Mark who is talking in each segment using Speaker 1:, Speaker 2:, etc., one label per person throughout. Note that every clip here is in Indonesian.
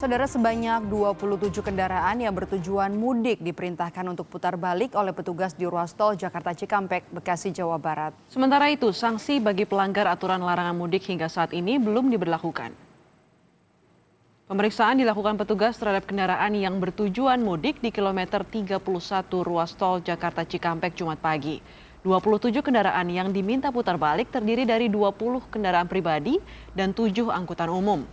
Speaker 1: Saudara, sebanyak 27 kendaraan yang bertujuan mudik diperintahkan untuk putar balik oleh petugas di ruas tol Jakarta Cikampek, Bekasi, Jawa Barat.
Speaker 2: Sementara itu, sanksi bagi pelanggar aturan larangan mudik hingga saat ini belum diberlakukan. Pemeriksaan dilakukan petugas terhadap kendaraan yang bertujuan mudik di kilometer 31 ruas tol Jakarta Cikampek Jumat pagi. 27 kendaraan yang diminta putar balik terdiri dari 20 kendaraan pribadi dan 7 angkutan umum.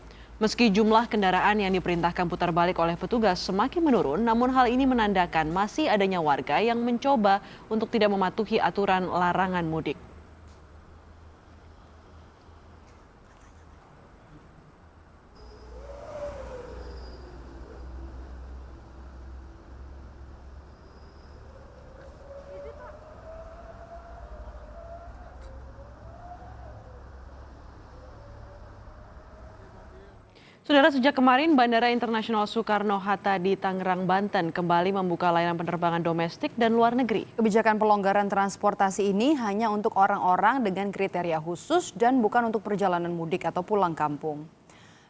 Speaker 2: Meski jumlah kendaraan yang diperintahkan putar balik oleh petugas semakin menurun, namun hal ini menandakan masih adanya warga yang mencoba untuk tidak mematuhi aturan larangan mudik. Saudara, sejak kemarin Bandara Internasional Soekarno-Hatta di Tangerang, Banten kembali membuka layanan penerbangan domestik dan luar negeri.
Speaker 1: Kebijakan pelonggaran transportasi ini hanya untuk orang-orang dengan kriteria khusus dan bukan untuk perjalanan mudik atau pulang kampung.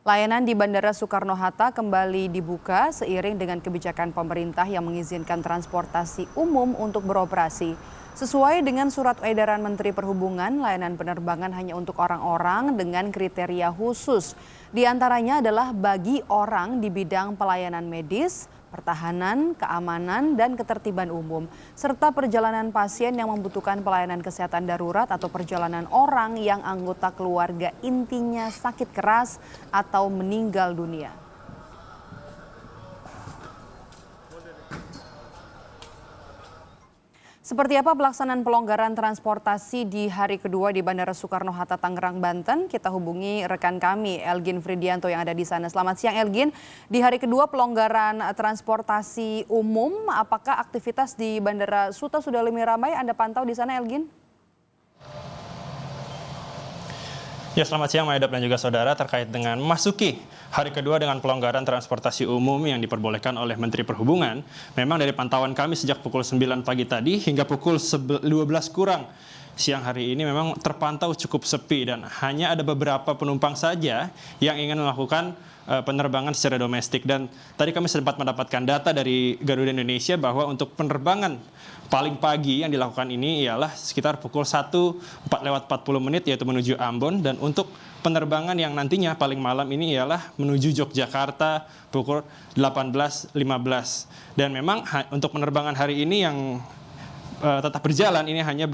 Speaker 1: Layanan di Bandara Soekarno-Hatta kembali dibuka seiring dengan kebijakan pemerintah yang mengizinkan transportasi umum untuk beroperasi. Sesuai dengan surat edaran Menteri Perhubungan, layanan penerbangan hanya untuk orang-orang dengan kriteria khusus. Di antaranya adalah bagi orang di bidang pelayanan medis, pertahanan, keamanan, dan ketertiban umum, serta perjalanan pasien yang membutuhkan pelayanan kesehatan darurat atau perjalanan orang yang anggota keluarga intinya sakit keras atau meninggal dunia. Seperti apa pelaksanaan pelonggaran transportasi di hari kedua di Bandara Soekarno-Hatta Tangerang, Banten? Kita hubungi rekan kami Elgin Fridianto yang ada di sana. Selamat siang Elgin. Di hari kedua pelonggaran transportasi umum, apakah aktivitas di Bandara Suta sudah lebih ramai? Anda pantau di sana Elgin?
Speaker 3: Ya, selamat siang Maedap dan juga saudara. Terkait dengan memasuki hari kedua dengan pelonggaran transportasi umum yang diperbolehkan oleh Menteri Perhubungan, memang dari pantauan kami sejak pukul 9 pagi tadi hingga pukul 12 kurang siang hari ini memang terpantau cukup sepi dan hanya ada beberapa penumpang saja yang ingin melakukan penerbangan secara domestik. Dan tadi kami sempat mendapatkan data dari Garuda Indonesia bahwa untuk penerbangan paling pagi yang dilakukan ini ialah sekitar pukul 1:40 yaitu menuju Ambon, dan untuk penerbangan yang nantinya paling malam ini ialah menuju Yogyakarta pukul 18.15. Dan memang untuk penerbangan hari ini yang tetap berjalan ini hanya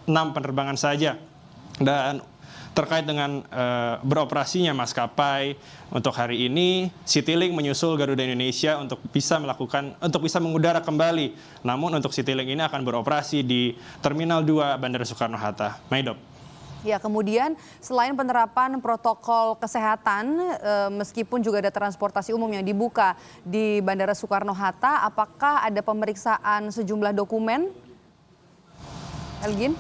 Speaker 3: 6 penerbangan saja. Dan terkait dengan beroperasinya maskapai untuk hari ini, Citylink menyusul Garuda Indonesia untuk bisa mengudara kembali. Namun untuk Citylink ini akan beroperasi di Terminal 2 Bandara Soekarno-Hatta. Maidop.
Speaker 1: Ya, kemudian selain penerapan protokol kesehatan, meskipun juga ada transportasi umum yang dibuka di Bandara Soekarno-Hatta, apakah ada pemeriksaan sejumlah dokumen? Elgin?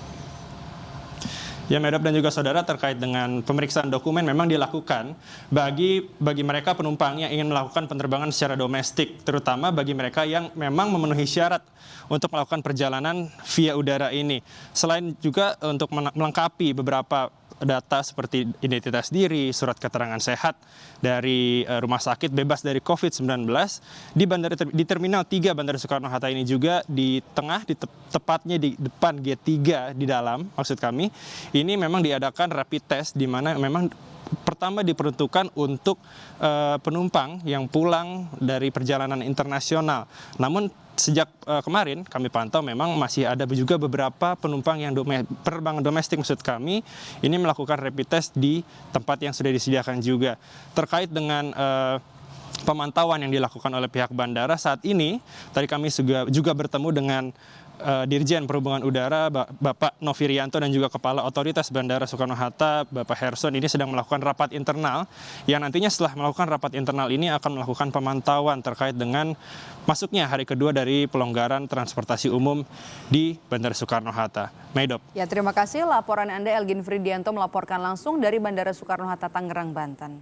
Speaker 3: Ya, Medop dan juga saudara, terkait dengan pemeriksaan dokumen memang dilakukan bagi mereka penumpang yang ingin melakukan penerbangan secara domestik, terutama bagi mereka yang memang memenuhi syarat untuk melakukan perjalanan via udara ini. Selain juga untuk melengkapi beberapa data seperti identitas diri, surat keterangan sehat dari rumah sakit bebas dari COVID-19 di Terminal 3 Bandara Soekarno-Hatta ini juga di tengah, tepatnya di depan G3 di dalam, maksud kami, ini memang diadakan rapid test di mana memang pertama diperuntukkan untuk penumpang yang pulang dari perjalanan internasional. Namun sejak kemarin kami pantau memang masih ada juga beberapa penumpang yang penerbangan domestik maksud kami ini melakukan rapid test di tempat yang sudah disediakan juga. Terkait dengan pemantauan yang dilakukan oleh pihak bandara saat ini, tadi kami juga bertemu dengan Dirjen Perhubungan Udara Bapak Novirianto dan juga Kepala Otoritas Bandara Soekarno-Hatta Bapak Herson ini sedang melakukan rapat internal yang nantinya setelah melakukan rapat internal ini akan melakukan pemantauan terkait dengan masuknya hari kedua dari pelonggaran transportasi umum di Bandara Soekarno-Hatta. Maidop.
Speaker 1: Ya, terima kasih laporan Anda Elgin Fridianto melaporkan langsung dari Bandara Soekarno-Hatta Tangerang, Banten.